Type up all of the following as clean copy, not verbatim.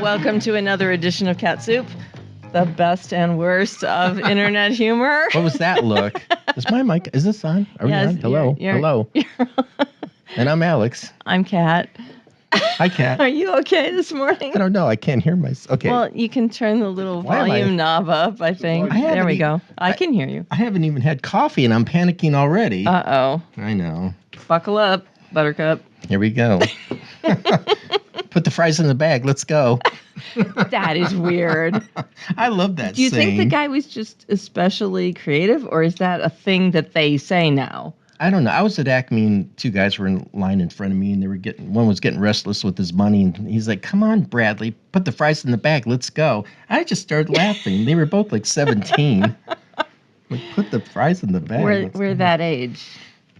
welcome to another edition of KatSoup, the best and worst of internet humor. What was that look? Is my mic, is this on? Are we on? Hello? Hello. And I'm Alex. I'm Kat. Hi, Kat. Are you okay this morning? I don't know. I can't hear myself. Okay. Well, you can turn the little volume knob up, I think. There we go. I can hear you. I haven't even had coffee, and I'm panicking already. Uh-oh. I know. Buckle up, Buttercup. Here we go. Put the fries in the bag. Let's go. That is weird. I love that Do you saying. think the guy was just especially creative, or is that a thing that they say now? I don't know. I was at Acme, and two guys were in line in front of me, and one was getting restless with his money, and he's like, "Come on, Bradley, put the fries in the bag. Let's go." I just started laughing. They were both like 17. Like, put the fries in the bag. We're that age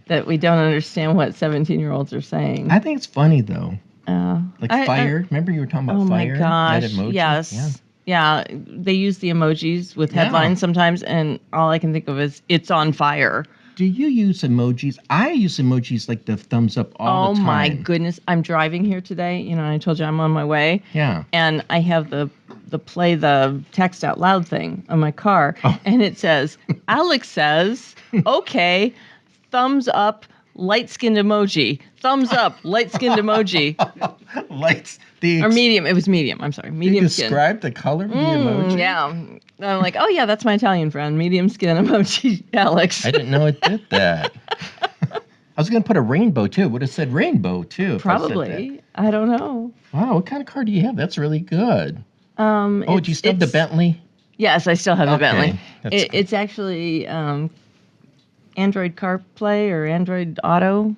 that we don't understand what 17-year-olds are saying. I think it's funny, though. Like fire. Remember you were talking about fire? Oh, my gosh. That emoji? Yes. Yeah. They use the emojis with headlines sometimes, and all I can think of is, it's on fire. Do you use emojis? I use emojis like the thumbs up all the time. Oh, my goodness. I'm driving here today. You know, I told you I'm on my way. Yeah. And I have the play the text out loud thing on my car. Oh. And it says, Alex says, okay, thumbs up, light-skinned emoji. Thumbs up, light-skinned emoji. Or medium. It was medium. I'm sorry. Medium skin. You described the color of the emoji? Yeah. I'm like, oh, yeah, that's my Italian friend. Medium skin emoji, Alex. I didn't know it did that. I was going to put a rainbow, too. It would have said rainbow, too. Probably. I don't know. Wow, what kind of car do you have? That's really good. Do you still have the Bentley? Yes, I still have the Bentley. Cool. It's actually Android CarPlay or Android Auto.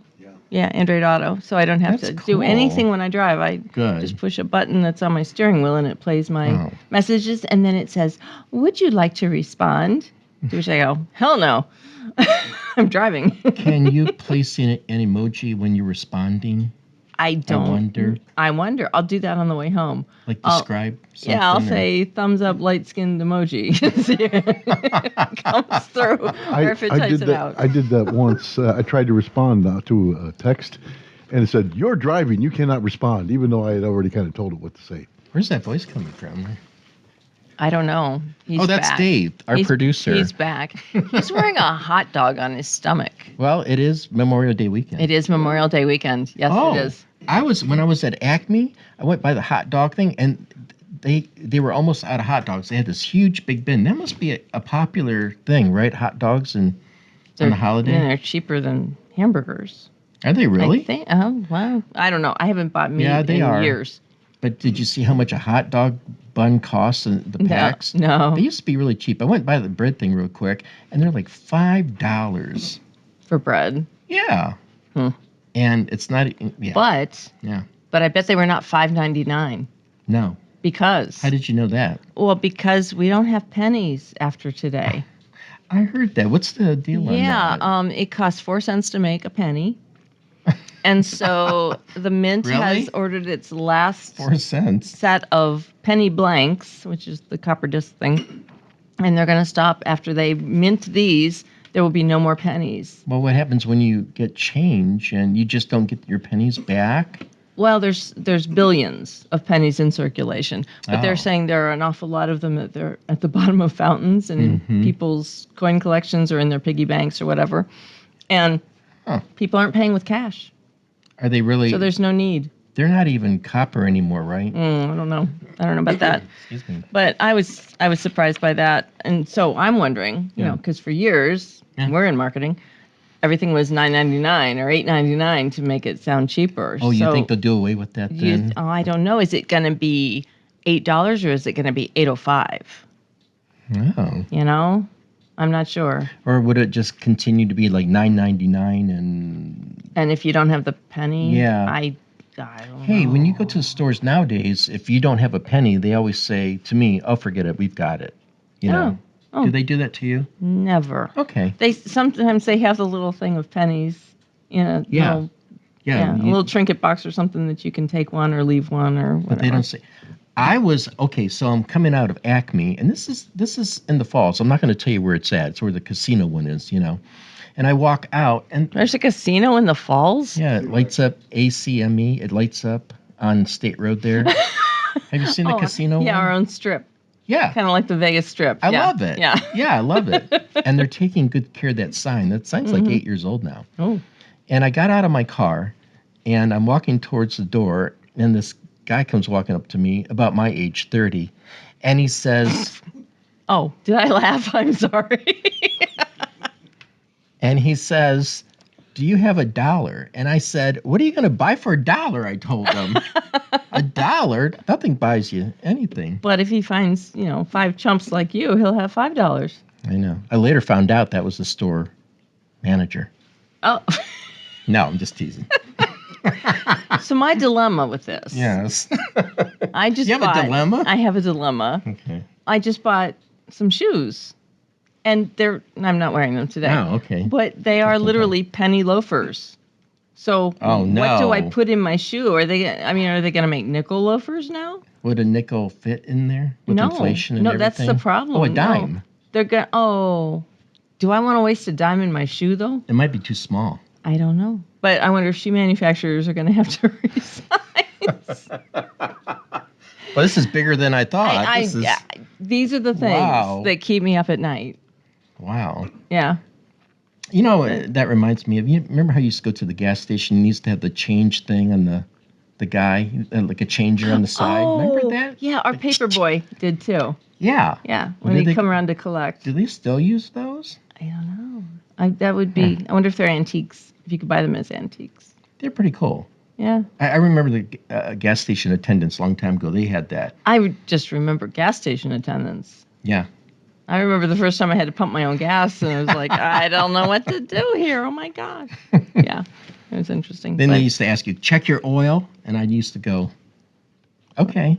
Yeah, Android Auto. So I don't have to do anything when I drive. I just push a button that's on my steering wheel and it plays my messages. And then it says, would you like to respond? To which I go, hell no. I'm driving. Can you place in an emoji when you're responding? I don't. I wonder. I'll do that on the way home. Like describe something? Yeah, I'll say thumbs up, light-skinned emoji. See if it comes through, or if it types it out. I did that once. I tried to respond to a text, and it said, "You're driving. You cannot respond," even though I had already kind of told it what to say. Where's that voice coming from? I don't know. That's back. Dave, our producer. He's back. He's wearing a hot dog on his stomach. Well, it is Memorial Day weekend. It is Memorial Day weekend. Yes, it is. When I was at Acme, I went by the hot dog thing, and they were almost out of hot dogs. They had this huge big bin. That must be a popular thing, right? Hot dogs on the holiday. And they're cheaper than hamburgers. Are they really? Oh, wow. I don't know. I haven't bought meat in years. But did you see how much a hot dog bun costs in the packs? No. They used to be really cheap. I went by the bread thing real quick, and they're like $5 for bread. Yeah. And it's not. Yeah. But I bet they were not $5.99. No. Because. How did you know that? Well, because we don't have pennies after today. I heard that. What's the deal on that? Yeah. It costs 4 cents to make a penny. And so the Mint has ordered its last 4 cents set of penny blanks, which is the copper disc thing. And they're going to stop after they mint these. There will be no more pennies. Well, what happens when you get change and you just don't get your pennies back? Well, there's billions of pennies in circulation, but they're saying there are an awful lot of them that they're at the bottom of fountains and in people's coin collections or in their piggy banks or whatever. And people aren't paying with cash. Are they really? So there's no need. They're not even copper anymore, right? I don't know. I don't know about that. Excuse me. But I was surprised by that. And so I'm wondering, you know, because for years, we're in marketing, everything was $9.99 or $8.99 to make it sound cheaper. Oh, you think they'll do away with that then? I don't know. Is it going to be $8 or is it going to be $8.05? Oh. You know? I'm not sure. Or would it just continue to be like $9.99 and if you don't have the penny? Yeah. I don't know. Hey, when you go to the stores nowadays, if you don't have a penny, they always say to me, "Oh, forget it, we've got it." You know. Oh. Do they do that to you? Never. Okay. Sometimes they have the little thing of pennies, you know. A little trinket box or something that you can take one or leave one or whatever. But they don't say. So I'm coming out of Acme, and this is in the fall, so I'm not going to tell you where it's at. It's where the casino one is, you know. And I walk out, and there's a casino in the Falls? Yeah, it lights up ACME. It lights up on State Road there. Have you seen the casino Yeah, one? our own strip. Yeah. Kind of like the Vegas Strip. I love it. Yeah. Yeah, I love it. And they're taking good care of that sign. That sign's like 8 years old now. Oh. And I got out of my car, and I'm walking towards the door, and this guy comes walking up to me about my age, 30, and he says... Oh, did I laugh? I'm sorry. And he says, do you have $1? And I said, what are you going to buy for $1? I told him. $1? Nothing buys you anything. But if he finds, 5 chumps like you, he'll have $5. I know. I later found out that was the store manager. Oh. No, I'm just teasing. So my dilemma with this. Yes. I just You have a dilemma? I have a dilemma. Okay. I just bought some shoes. And I'm not wearing them today. Oh, okay. But they are literally penny loafers. So Oh, no. what do I put in my shoe? Are they going to make nickel loafers now? Would a nickel fit in there with No. inflation and No, everything? that's the problem. Oh, a No. dime. They're going to, do I want to waste a dime in my shoe though? It might be too small. I don't know. But I wonder if shoe manufacturers are going to have to resize. Well, this is bigger than I thought. These are the things that keep me up at night. Wow. Yeah. You know, that reminds me of, you remember how you used to go to the gas station and you used to have the change thing on the guy, like a changer on the side? Remember that? Yeah, our paper boy did too. Yeah. Yeah, when he'd come around to collect. Do they still use those? I don't know. That would be, I wonder if they're antiques, if you could buy them as antiques. They're pretty cool. Yeah. I remember the gas station attendants a long time ago. They had that. I would just remember gas station attendants. Yeah. I remember the first time I had to pump my own gas, and I was like, I don't know what to do here. Oh, my gosh. Yeah, it was interesting. Then they used to ask you, check your oil, and I used to go, okay.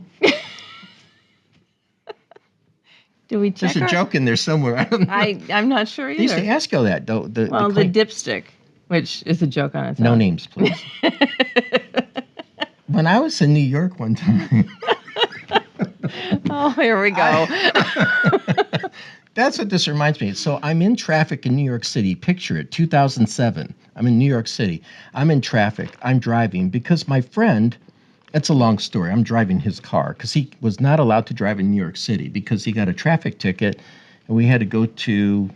Do we check There's a joke in there somewhere. I don't know. I'm not sure either. They used to ask you that, though. The dipstick, which is a joke on its own. No names, please. When I was in New York one time... Oh, here we go. That's what this reminds me. So I'm in traffic in New York City. Picture it, 2007. I'm in New York City. I'm in traffic. I'm driving because my friend, it's a long story. I'm driving his car because he was not allowed to drive in New York City because he got a traffic ticket and we had to go to,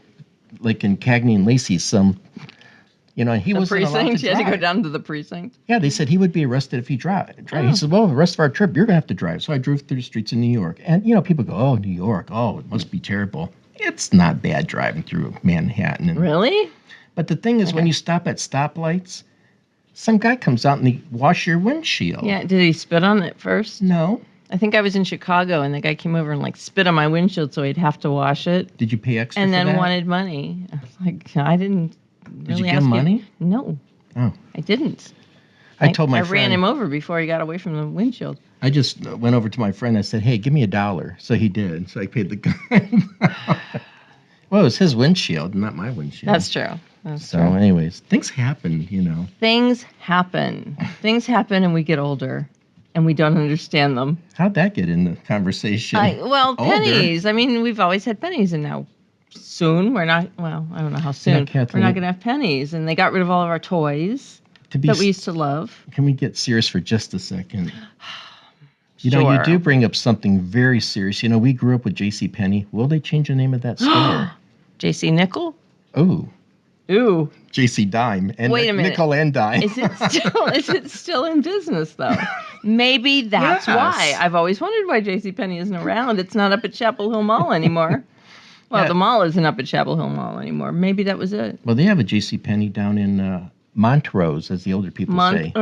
like in Cagney and Lacey, he wasn't allowed to drive. You had to go down to the precinct? Yeah, they said he would be arrested if he drove. He said, well, the rest of our trip, you're going to have to drive. So I drove through the streets of New York. And, people go, oh, New York. Oh, it must be terrible. It's not bad driving through Manhattan. Really? But the thing is, when you stop at stoplights, some guy comes out and they wash your windshield. Yeah, did he spit on it first? No. I think I was in Chicago, and the guy came over and, spit on my windshield so he'd have to wash it. Did you pay extra and for that? Then wanted money. I was like, I didn't really Did you give him money? No. Oh. I didn't. I told my I friend. ran him over before he got away from the windshield. I just went over to my friend. I said, hey, give me $1. So he did. So I paid the guy. Well, it was his windshield, not my windshield. That's true. So anyways, things happen, Things happen. Things happen and we get older and we don't understand them. How'd that get in the conversation? Pennies. I mean, we've always had pennies and now soon we're not, well, I don't know how soon. We're not going to have pennies. And they got rid of all of our toys that we used to love. Can we get serious for just a second? Sure. You do bring up something very serious. We grew up with JCPenney. Will they change the name of that store? JC Nickel? Ooh. Ooh. JC Dime. And wait a minute. Nickel and Dime. Is it still in business, though? Maybe that's why. I've always wondered why JCPenney isn't around. It's not up at Chapel Hill Mall anymore. Well, the mall isn't up at Chapel Hill Mall anymore. Maybe that was it. Well, they have a JCPenney down in Montrose, as the older people say.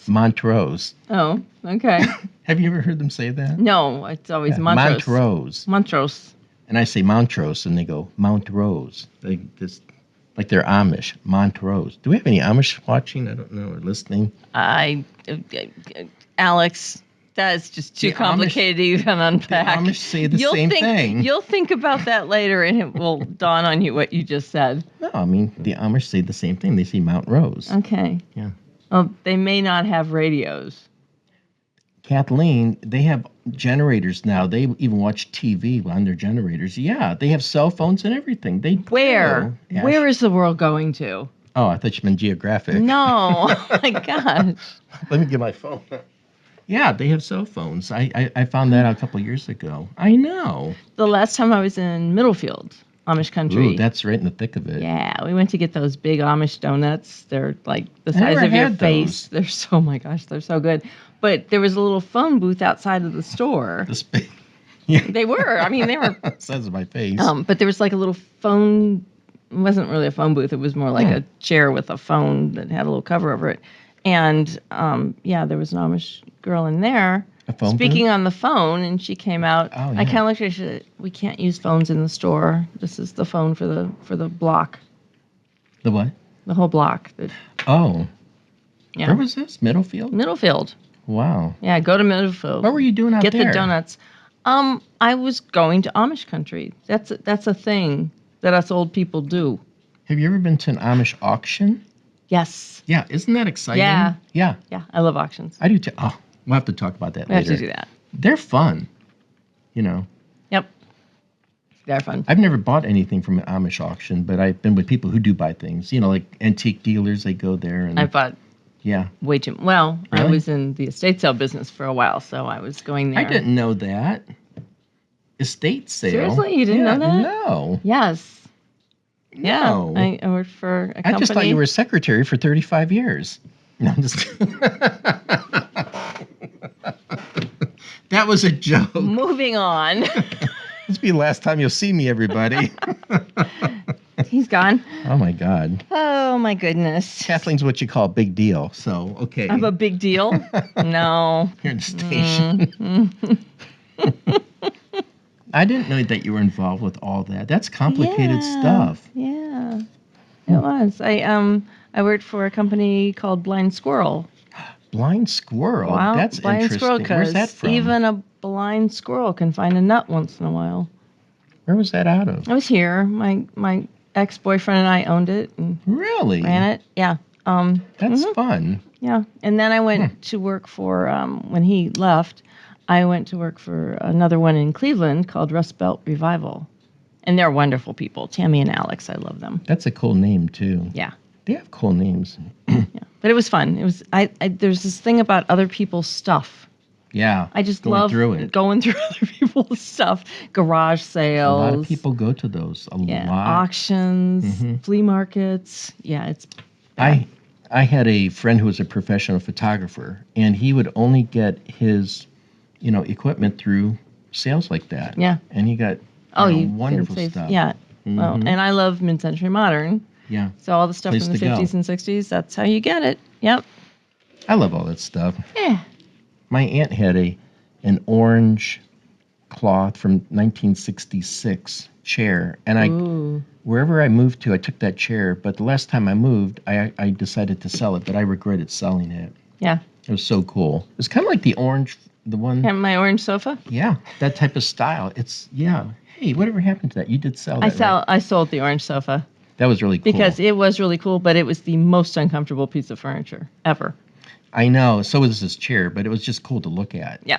Montrose. Oh, okay. Have you ever heard them say that? No, it's always Montrose. Montrose. And I say Montrose, and they go Montrose. They just like they're Amish. Montrose. Do we have any Amish watching? I don't know, or listening. Alex, that is just too complicated to even unpack. The Amish say the same thing. You'll think about that later, and it will dawn on you what you just said. No, I mean, the Amish say the same thing. They say Mount Rose. Okay. Yeah. Well, they may not have radios. Kathleen, they have generators now. They even watch TV on their generators. Yeah, they have cell phones and everything. Where is the world going to? Oh, I thought you meant geographic. No, oh my gosh. Let me get my phone. Yeah, they have cell phones. I found that out a couple of years ago. I know. The last time I was in Middlefield, Amish country. Ooh, that's right in the thick of it. Yeah, we went to get those big Amish donuts. They're like the size never of your had face. those. They're so, oh my gosh, they're so good. But there was a little phone booth outside of the store. This big. Yeah. They were. I mean, they were. Size of my face. But there was like a little phone. It wasn't really a phone booth. It was more like a chair with a phone that had a little cover over it. And there was an Amish girl in there speaking on the phone, and she came out. Oh, yeah. I kind of looked at her. She said, "We can't use phones in the store. This is the phone for the block, The what? the whole block." Oh. Yeah. Where was this? Middlefield? Middlefield. Wow. Yeah, go to Middlefield. What were you doing out Get there? the donuts. I was going to Amish country. That's a thing that us old people do. Have you ever been to an Amish auction? Yes. Yeah, isn't that exciting? Yeah. Yeah. Yeah, I love auctions. I do too. Oh, we'll have to talk about that We later. have to do that. They're fun. You know. Yep. They're fun. I've never bought anything from an Amish auction, but I've been with people who do buy things. You know, like antique dealers, they go there and I bought yeah. way too. Well, I Really? was in the estate sale business for a while, so I was going there. I didn't know that. Estate sale. Seriously? You didn't know that? No. Yes. Yeah. No. I worked for a company. I just thought you were a secretary for 35 years. No, I'm just That was a joke. Moving on. This will be the last time you'll see me, everybody. He's gone. Oh, my God. Oh, my goodness. Kathleen's what you call a big deal. So, okay. I'm a big deal? No. Here in the station. I didn't know that you were involved with all that. That's complicated stuff. Yeah. It was. I worked for a company called Blind Squirrel. Blind squirrel. Wow. That's blind interesting. squirrel, Where's that 'cause from? even a blind squirrel can find a nut once in a while. Where was that out of? I was here. My ex-boyfriend and I owned it and Really? ran it. Yeah. That's fun. Yeah. And then I went to work for, when he left, I went to work for another one in Cleveland called Rust Belt Revival. And they're wonderful people. Tammy and Alex, I love them. That's a cool name, too. Yeah. They have cool names. Yeah. But it was fun. It was, there's this thing about other people's stuff. Yeah. I just going love through it. going through other people's stuff. Garage sales. A lot of people go to those. A lot. Auctions, flea markets. Yeah, it's. I had a friend who was a professional photographer, and he would only get his, equipment through sales like that. Yeah. And he got you wonderful can save, stuff. Yeah. Well, and I love mid-century modern. Yeah. So all the stuff Place from the to go. 50s and 60s, that's how you get it. Yep. I love all that stuff. Yeah. My aunt had an orange cloth from 1966 chair, and wherever I moved to, I took that chair. But the last time I moved, I decided to sell it, but I regretted selling it. Yeah. It was so cool. It was kind of like the one. And my orange sofa. Yeah, that type of style. Hey, whatever happened to that? You did sell that. Right? I sold the orange sofa That was really cool. because it was really cool, but it was the most uncomfortable piece of furniture ever. I know. So was this chair, but it was just cool to look at. Yeah.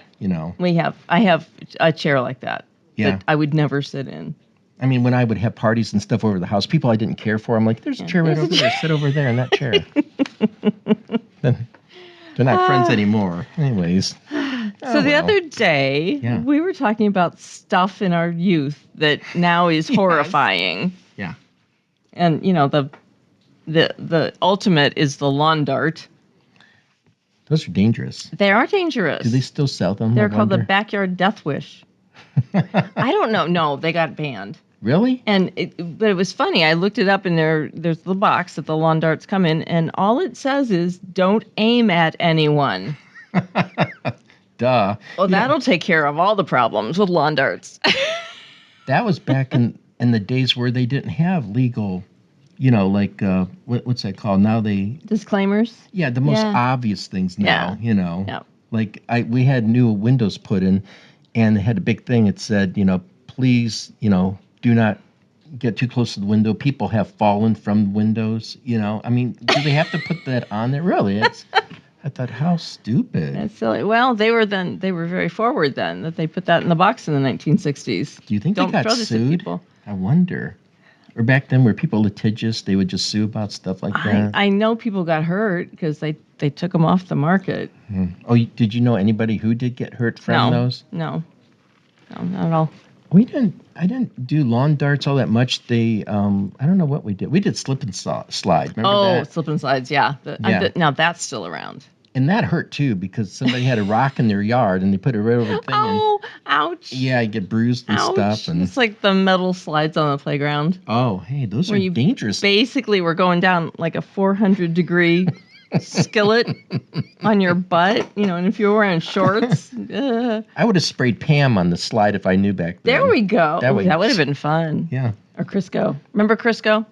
I have a chair like that. Yeah. That I would never sit in. I mean, when I would have parties and stuff over the house, people I didn't care for, I'm like, there's a chair right over there. Sit over there in that chair. They're not friends anymore. Anyways. So the other day, we were talking about stuff in our youth that now is horrifying. Yeah. And, the ultimate is the lawn dart. Those are dangerous. They are dangerous. Do they still sell them? They're called the backyard death wish. I don't know. No, they got banned. Really? But it was funny. I looked it up, and there's the box that the lawn darts come in, and all it says is, "Don't aim at anyone." Duh. Well, that'll take care of all the problems with lawn darts. That was back in the days where they didn't have legal, what's that called? Now they... Disclaimers? Yeah, the most obvious things now, Yeah. Like we had new windows put in, and they had a big thing. It said, please, do not get too close to the window. People have fallen from windows, I mean, do they have to put that on there? Really? I thought, how stupid. That's silly. Well, they were very forward then, that they put that in the box in the 1960s. Do you think Don't they got throw this at sued? people. I wonder. Or back then, were people litigious? They would just sue about stuff like that? I know people got hurt because they took them off the market. Oh, did you know anybody who did get hurt from those? No, not at all. I didn't do lawn darts all that much. I don't know what we did. We did slip and slide. Remember that? Slip and slides, yeah. Now that's still around. And that hurt too because somebody had a rock in their yard and they put it right over the thing. Oh, ouch. Yeah, you get bruised and stuff. And it's like the metal slides on the playground. Oh, hey, those are dangerous. Basically, we're going down like a 400-degree skillet on your butt, and if you were wearing shorts. I would have sprayed Pam on the slide if I knew back then. There we go. That would have been fun. Yeah. Or Crisco. Remember Crisco?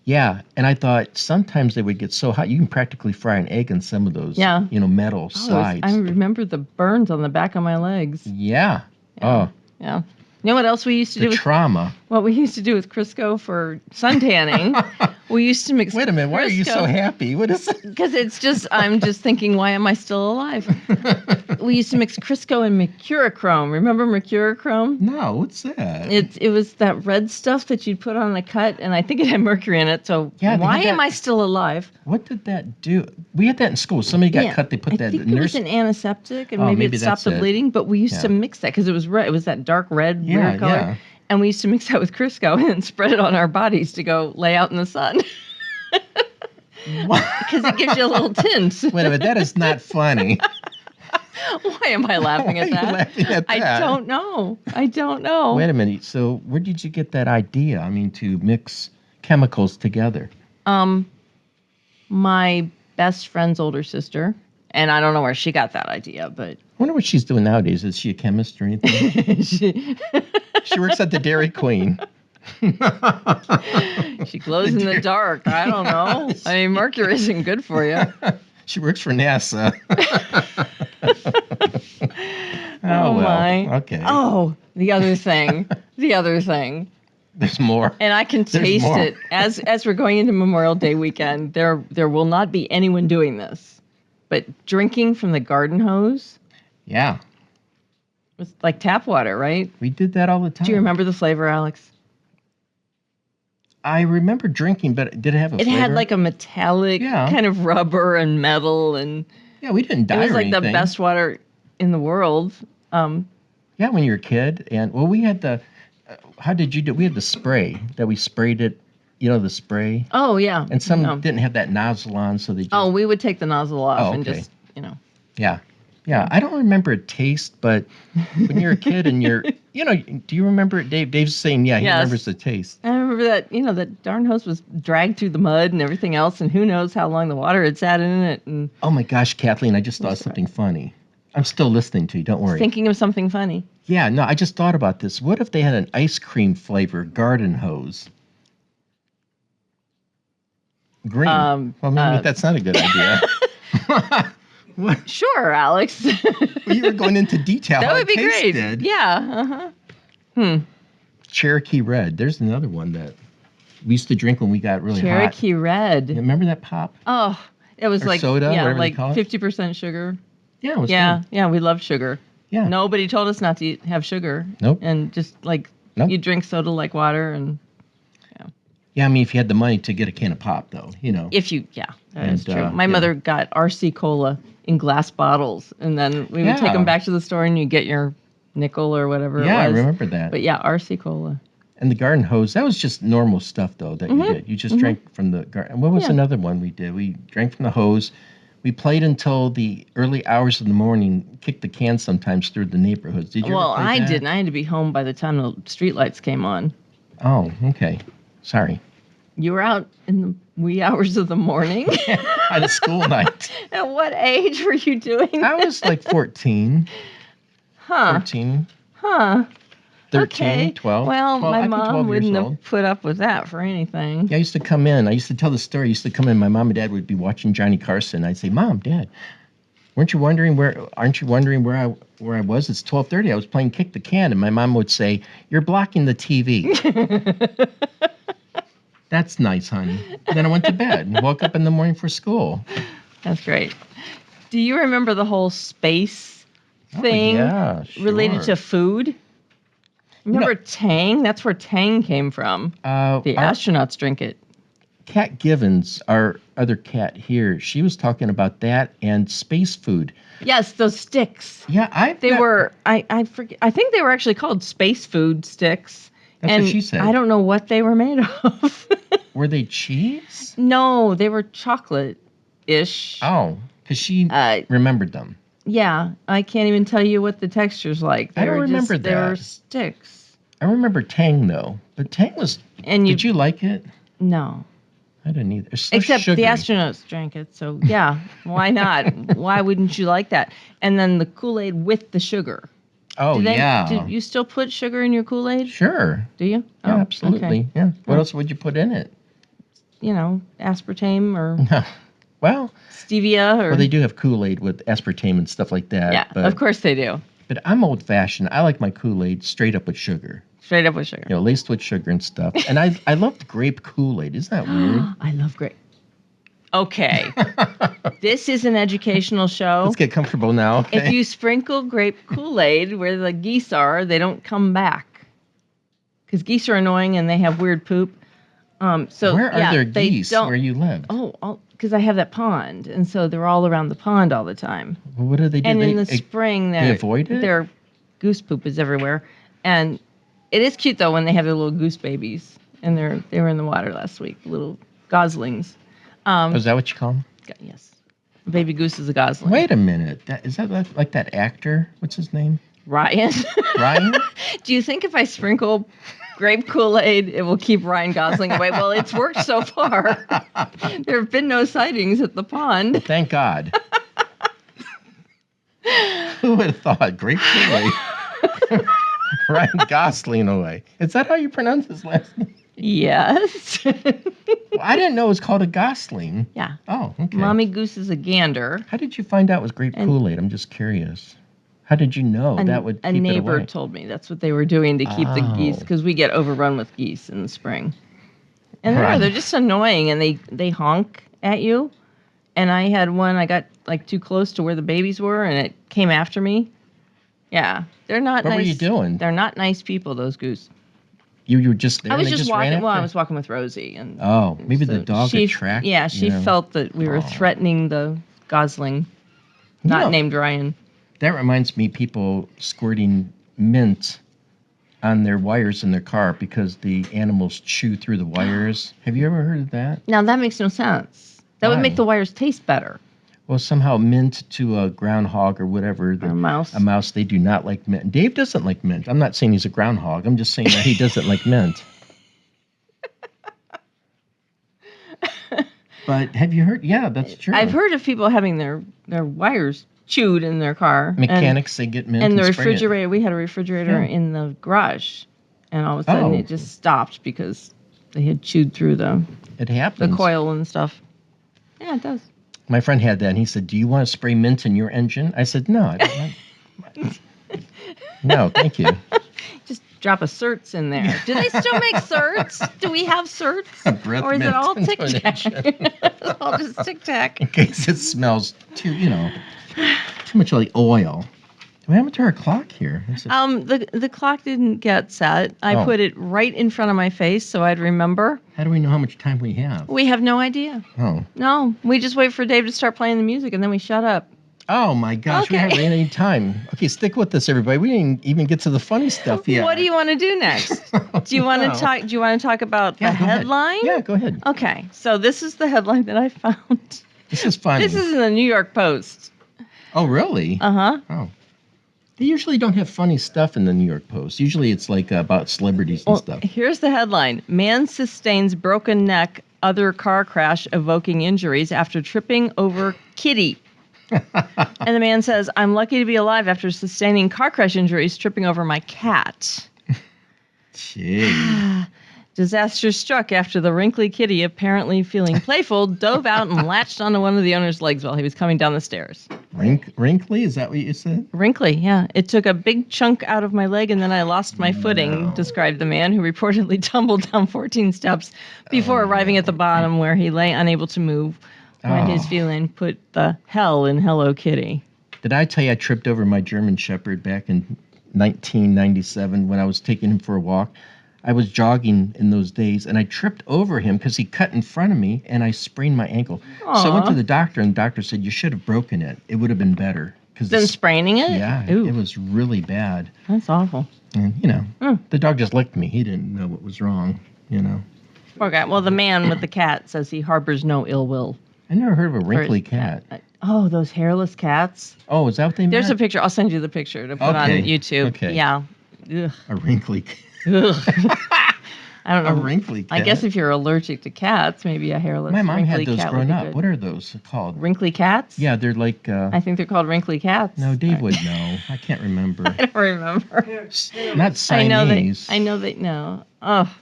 Yeah, and I thought sometimes they would get so hot you can practically fry an egg in some of those, metal slides. I remember the burns on the back of my legs. Yeah. Yeah. You know what else we used to do? Trauma. What we used to do with Crisco for suntanning, we used to mix. Wait a minute, why are you so happy? What is it? Because I'm just thinking, why am I still alive? We used to mix Crisco and mercurochrome. Remember mercurochrome? No, what's that? It was that red stuff that you'd put on the cut, and I think it had mercury in it. So why am I still alive? What did that do? We had that in school. Somebody got cut. They put that. I think it was an antiseptic, and maybe it stopped the bleeding. But we used to mix that because it was red. It was that dark red weird color. Yeah. And we used to mix that with Crisco and spread it on our bodies to go lay out in the sun. Because it gives you a little tint. Wait a minute, that is not funny. Why am I laughing at that? Laughing at that? I don't know. Wait a minute. So where did you get that idea? I mean, to mix chemicals together? My best friend's older sister. And I don't know where she got that idea, but... I wonder what she's doing nowadays. Is she a chemist or anything? She works at the Dairy Queen. She glows in the dark. I don't know. I mean, mercury isn't good for you. She works for NASA. Oh, my. Okay. Oh, the other thing. There's more. And I can taste it. As we're going into Memorial Day weekend, there will not be anyone doing this. But drinking from the garden hose. Yeah. It was like tap water, right? We did that all the time. Do you remember the flavor, Alex? I remember drinking, but did it have a flavor? It had like a metallic kind of rubber and metal. And yeah, we didn't die or anything. It was like the best water in the world. Yeah, when you were a kid. And, well, we had the, how did you do? We had the spray that we sprayed it. You know, the spray. Oh, yeah. And some didn't have that nozzle on, so they just... Oh, we would take the nozzle off and just, Yeah. Yeah, I don't remember a taste, but when you're a kid and you're... do you remember it, Dave? Dave's saying, he remembers the taste. I remember that, that darn hose was dragged through the mud and everything else, and who knows how long the water had sat in it. And oh, my gosh, Kathleen, I just thought of something funny. I'm still listening to you, don't worry. Thinking of something funny. Yeah, no, I just thought about this. What if they had an ice cream flavor garden hose? Green. Well, maybe that's not a good idea. What? Sure, Alex. You were going into detail. That would be great. Tasted. Yeah. Cherokee Red. There's another one that we used to drink when we got really Cherokee hot. Red. Remember that pop? Oh, it was or soda, like 50% sugar. Yeah, it was good. Yeah, we loved sugar. Yeah. Nobody told us not to have sugar. Nope. And just you drink soda like water and... Yeah, I mean, if you had the money to get a can of pop, though, If you, that's true. My mother got RC Cola in glass bottles, and then we would take them back to the store, and you get your nickel or whatever it was. Yeah, I remember that. But RC Cola. And the garden hose, that was just normal stuff, though, that you did. You just drank from the garden. What was another one we did? We drank from the hose. We played until the early hours of the morning, kicked the can sometimes through the neighborhoods. Did you ever play I that? didn't. I had to be home by the time the streetlights came on. Oh, okay. Sorry. You were out in the wee hours of the morning? On a school night. At what age were you doing that? I was like 14. 14. 13, okay. 12. Well, 12, my mom wouldn't have have put up with that for anything. Yeah, I used to come in. I used to tell the story. I used to come in. My mom and dad would be watching Johnny Carson. I'd say, Mom, Dad, aren't you wondering where I was? It's 12:30. I was playing Kick the Can. And my mom would say, You're blocking the TV. That's nice, honey. Then I went to bed and woke up in the morning for school. That's great. Do you remember the whole space thing yeah, sure. related to food? Remember Tang? That's where Tang came from. The astronauts drink it. Cat Givens, our other cat here, she was talking about that and space food. Yes, those sticks. Yeah, I forget. I think they were actually called space food sticks. That's what she said. I don't know what they were made of. Were they cheese? No, they were chocolate-ish. Oh, because she remembered them. Yeah, I can't even tell you what the texture's like. I don't remember that. They were sticks. I remember Tang, though. But Tang was... Did you like it? No. I didn't either. It's so Except sugary. the astronauts drank it, so yeah, why not? Why wouldn't you like that? And then the Kool-Aid with the sugar. Oh, yeah. Do you still put sugar in your Kool-Aid? Sure. Do you? Yeah, Oh, absolutely. okay. Yeah. What else would you put in it? Aspartame or well, stevia or... Well, they do have Kool-Aid with aspartame and stuff like that. Yeah, of course they do. But I'm old-fashioned. I like my Kool-Aid straight up with sugar. Straight up with sugar. Laced with sugar and stuff. And I loved grape Kool-Aid. Isn't that weird? I love grape. Okay. This is an educational show. Let's get comfortable now. Okay? If you sprinkle grape Kool-Aid where the geese are, they don't come back. Because geese are annoying and they have weird poop. Where are there geese where you live? Oh, because I have that pond. And so they're all around the pond all the time. Well, what do they do? And in the spring, they avoid it? Their goose poop is everywhere. And it is cute, though, when they have their little goose babies. And they were in the water last week, little goslings. Is that what you call them? Yes. A baby goose is a gosling. Wait a minute. Is that like that actor? What's his name? Ryan. Ryan? Do you think if I sprinkle grape Kool-Aid, it will keep Ryan Gosling away? Well, it's worked so far. There have been no sightings at the pond. Thank God. Who would have thought? Grape Kool-Aid. Ryan Gosling away. Is that how you pronounce his last name? Yes. Well, I didn't know it was called a gosling. Yeah. Oh, okay. Mommy goose is a gander. How did you find out it was grape Kool-Aid? I'm just curious. How did you know that would keep it away? A neighbor told me that's what they were doing to keep the geese, because we get overrun with geese in the spring. And they're just annoying, and they honk at you. And I had one, I got like too close to where the babies were, and it came after me. Yeah, they're not nice. What were you doing? They're not nice people, those goose. You were just there. I was and just just walking. Ran Well, I was walking with Rosie, and maybe the dog attracted. Yeah, she felt that we were threatening the gosling, not named Ryan. That reminds me, people squirting mint on their wires in their car because the animals chew through the wires. Have you ever heard of that? Now that makes no sense. That would make the wires taste better. Well, somehow mint to a groundhog or whatever. A mouse. A mouse, they do not like mint. Dave doesn't like mint. I'm not saying he's a groundhog. I'm just saying that he doesn't like mint. But have you heard? Yeah, that's true. I've heard of people having their wires chewed in their car. Mechanics, they get mint and the spray refrigerator. it. We had a refrigerator in the garage, and all of a sudden it just stopped because they had chewed through the coil and stuff. Yeah, it does. My friend had that, and he said, "Do you want to spray mint in your engine?" I said, "No, I don't." No, thank you. Just drop a certs in there. Do they still make certs? Do we have certs? Or is it all Tic Tac? It's all just Tic Tac. In case it smells too much like oil. What happened to our clock here? The clock didn't get set. I put it right in front of my face so I'd remember. How do we know how much time we have? We have no idea. Oh. No, we just wait for Dave to start playing the music and then we shut up. Oh my gosh, we haven't ran any time. Okay, stick with us, everybody. We didn't even get to the funny stuff yet. What do you want to do next? Do you want to talk? Do you want to talk about the headline? Yeah, go ahead. Okay, so this is the headline that I found. This is funny. This is in the New York Post. Oh, really? Uh-huh. Oh. They usually don't have funny stuff in the New York Post. Usually it's like about celebrities and stuff. Here's the headline. Man sustains broken neck, other car crash evoking injuries after tripping over kitty. And the man says, I'm lucky to be alive after sustaining car crash injuries tripping over my cat. Jeez. Disaster struck after the wrinkly kitty, apparently feeling playful, dove out and latched onto one of the owner's legs while he was coming down the stairs. Wrinkly? Is that what you said? Wrinkly, yeah. It took a big chunk out of my leg and then I lost my footing, described the man who reportedly tumbled down 14 steps before arriving at the bottom where he lay unable to move when his feline put the hell in Hello Kitty. Did I tell you I tripped over my German Shepherd back in 1997 when I was taking him for a walk. I was jogging in those days, and I tripped over him because he cut in front of me, and I sprained my ankle. Aww. So I went to the doctor, and the doctor said, you should have broken it. It would have been better. Than spraining it? Yeah, Ooh. it was really bad. That's awful. And, the dog just licked me. He didn't know what was wrong, Poor guy. Well, the man with the cat says he harbors no ill will. I never heard of a wrinkly cat. Oh, those hairless cats. Oh, is that what they meant? There's a picture. I'll send you the picture to put on YouTube. Okay. Yeah. Ugh. A wrinkly cat. Ugh. I don't know. A wrinkly cat. I guess if you're allergic to cats, maybe a hairless My mom wrinkly had those cat growing would be up. good. What are those called? Wrinkly cats? Yeah, they're like... I think they're called wrinkly cats. No, Dave would know. I can't remember. I don't remember. Not Siamese. I know they know. Oh,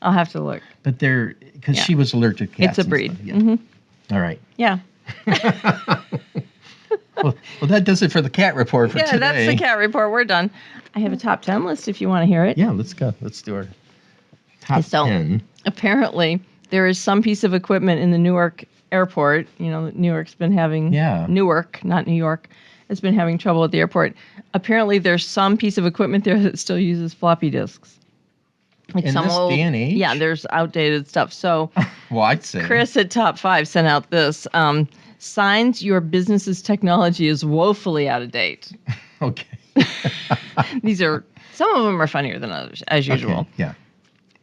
I'll have to look. But they're... Because she was allergic to cats. It's a breed. Yeah. Mm-hmm. All right. Yeah. Well, that does it for the cat report for today. Yeah, that's the cat report. We're done. I have a top 10 list if you want to hear it. Yeah, let's go. Let's do our top 10. Apparently, there is some piece of equipment in the Newark airport. Newark's been having... Yeah. Newark, not New York, has been having trouble at the airport. Apparently, there's some piece of equipment there that still uses floppy disks. Like in this day and age? Yeah, there's outdated stuff. So well, I'd say. Chris at Top 5 sent out this. Signs your business's technology is woefully out of date. Okay. Some of them are funnier than others, as usual. Okay, yeah.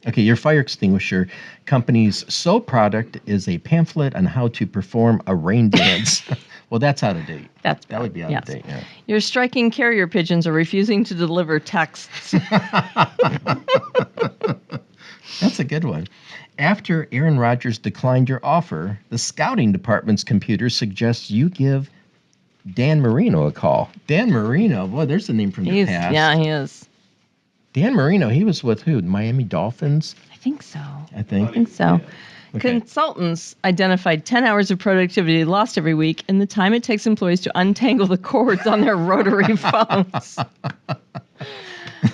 Okay, your fire extinguisher company's sole product is a pamphlet on how to perform a rain dance. Well, that's out of date. That would be out of date, yeah. Your striking carrier pigeons are refusing to deliver texts. That's a good one. After Aaron Rodgers declined your offer, the scouting department's computer suggests you give Dan Marino a call. Dan Marino, boy, there's a name from the past. Yeah, he is. Dan Marino, he was with who? Miami Dolphins? I think so. I think so. Yeah. Okay. Consultants identified 10 hours of productivity lost every week in the time it takes employees to untangle the cords on their rotary phones.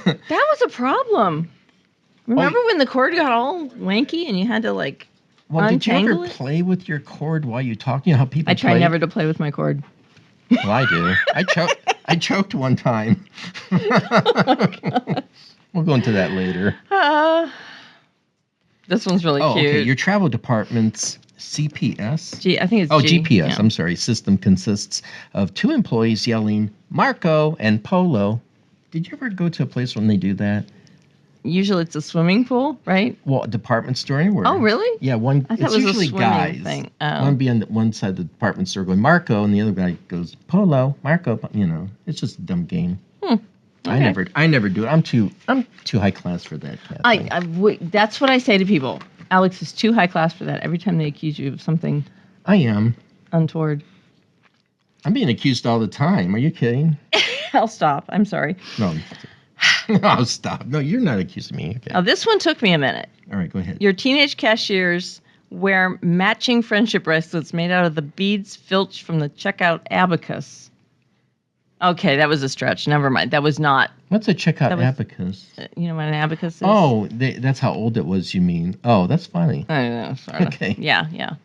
That was a problem. Remember when the cord got all wanky and you had to untangle did you ever it? play with your cord while you talk? You know how people I try play? never to play with my cord. Well, I do. I choked one time. We'll go into that later. This one's really cute. Okay. Your travel department's CPS? I think it's GPS. Yeah. I'm sorry. System consists of 2 employees yelling, Marco and Polo. Did you ever go to a place when they do that? Usually it's a swimming pool, right? Well, a department store anywhere. Oh, really? Yeah, one. I thought it's it was usually a swimming guys. thing. Oh. One be on one side of the department store going Marco, and the other guy goes Polo, Marco. It's just a dumb game. Okay. I never do it. I'm too high class for that. That's what I say to people. Alex is too high class for that. Every time they accuse you of something, I am untoward. I'm being accused all the time. Are you kidding? I'll stop. I'm sorry. No. No, stop. No, you're not accusing me. Okay. Now, this one took me a minute. All right, go ahead. Your teenage cashiers wear matching friendship bracelets made out of the beads filched from the checkout abacus. Okay, that was a stretch. Never mind. That was not. What's a checkout abacus? You know what an abacus is? Oh, that's how old it was, you mean. Oh, that's funny. I know, sort of. Okay. Yeah.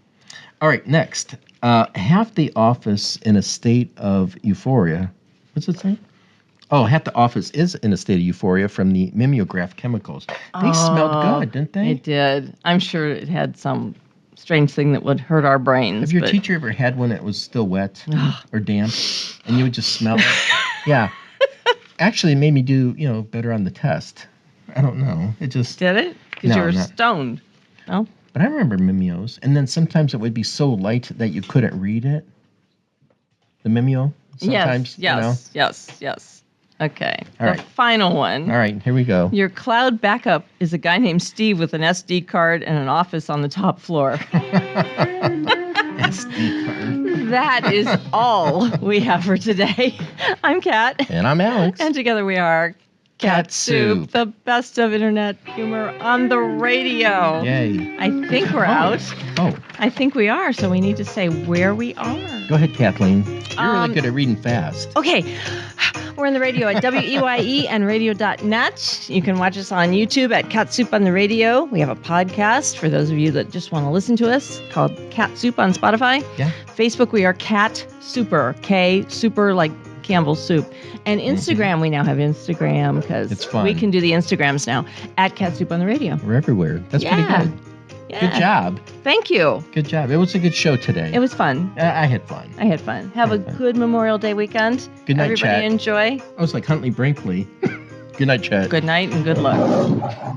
All right, next. Half the office in a state of euphoria. What's it say? Oh, half the office is in a state of euphoria from the mimeograph chemicals. They smelled good, didn't they? It did. I'm sure it had some strange thing that would hurt our brains. Have your teacher ever had one that was still wet or damp, and you would just smell it? Yeah. Actually, it made me do, better on the test. I don't know. It just... Did it? Because you were stoned. No? But I remember Mimeos, and then sometimes it would be so light that you couldn't read it. The Mimeo? Sometimes, Yes. Okay. All right. The final one. All right, here we go. Your cloud backup is a guy named Steve with an SD card and an office on the top floor. SD card. That is all we have for today. I'm Kat. And I'm Alex. And together we are KatSoup, the best of internet humor on the radio. Yay. I think we're out. Oh. I think we are, so we need to say where we are. Go ahead, Kathleen. You're really good at reading fast. Okay. We're on the radio at WEYE and radio.net. You can watch us on YouTube at KatSoup on the radio. We have a podcast for those of you that just want to listen to us called KatSoup on Spotify. Yeah. Facebook, we are KatSouper. K, super like Campbell's Soup. And Instagram, we now have Instagram because It's fun. we can do the Instagrams now at KatSoup on the radio. We're everywhere. That's pretty good. Yeah. Good job. Thank you. Good job. It was a good show today. It was fun. I had fun. I had fun. Have a good Memorial Day weekend. Good night, Everybody chat. enjoy. I was like Huntley Brinkley. Good night, chat. Good night and good luck.